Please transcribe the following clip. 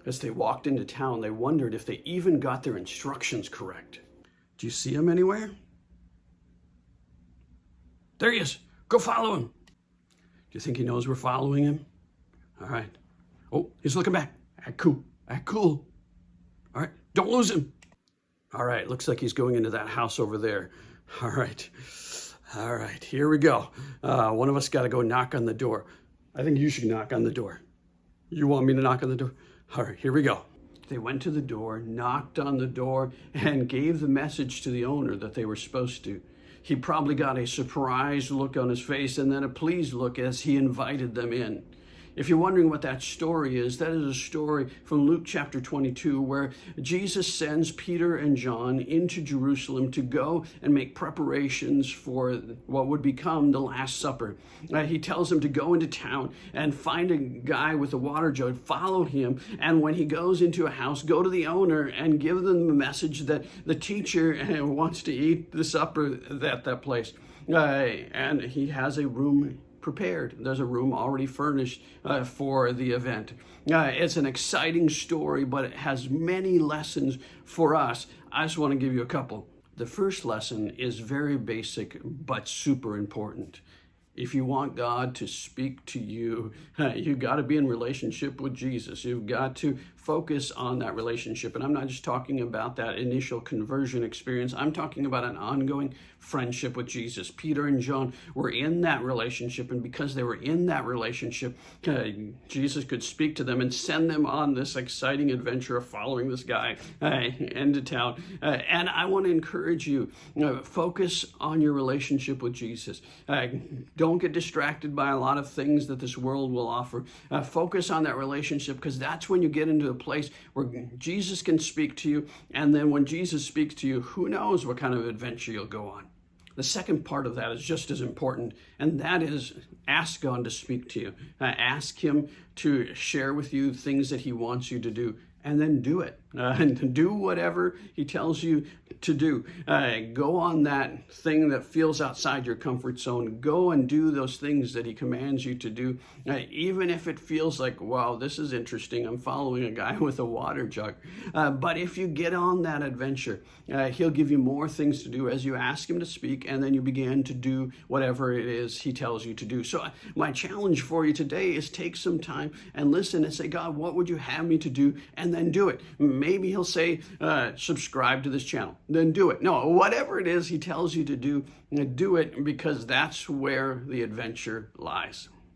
As they walked into town, they wondered if they even got their instructions correct. Do you see him anywhere? There he is. Go follow him. Do you think he knows we're following him? All right. Oh, he's looking back. Act cool. Act cool. All right. Don't lose him. All right. Looks like he's going into that house over there. All right. All right. Here we go. One of us got to go knock on the door. I think you should knock on the door. You want me to knock on the door? All right. Here we go. They went to the door, knocked on the door, and gave the message to the owner that they were supposed to. He probably got a surprised look on his face and then a pleased look as he invited them in. If you're wondering what that story is, that is a story from Luke chapter 22 where Jesus sends Peter and John into Jerusalem to go and make preparations for what would become the Last Supper. He tells them to go into town and find a guy with a water jug, follow him, and when he goes into a house, go to the owner and give them the message that the teacher wants to eat the supper at that place. And he has a room prepared. There's a room already furnished for the event. It's an exciting story, but it has many lessons for us. I just want to give you a couple. The first lesson is very basic, but super important. If you want God to speak to you, you've got to be in relationship with Jesus. You've got to focus on that relationship. And I'm not just talking about that initial conversion experience. I'm talking about an ongoing friendship with Jesus. Peter and John were in that relationship. And because they were in that relationship, Jesus could speak to them and send them on this exciting adventure of following this guy into town. And I want to encourage you, focus on your relationship with Jesus. Don't get distracted by a lot of things that this world will offer. Focus on that relationship, because that's when you get into a place where Jesus can speak to you. And then when Jesus speaks to you, who knows what kind of adventure you'll go on. The second part of that is just as important, and that is ask God to speak to you. Ask him to share with you things that he wants you to do, and then do it. And do whatever he tells you to do. Go on that thing that feels outside your comfort zone. Go and do those things that he commands you to do. Even if it feels like, wow, this is interesting. I'm following a guy with a water jug. But if you get on that adventure, he'll give you more things to do as you ask him to speak, and then you begin to do whatever it is he tells you to do. So my challenge for you today is take some time and listen and say, God, what would you have me to do? And then do it. Maybe he'll say, subscribe to this channel. Then do it. No, whatever it is he tells you to do it, because that's where the adventure lies.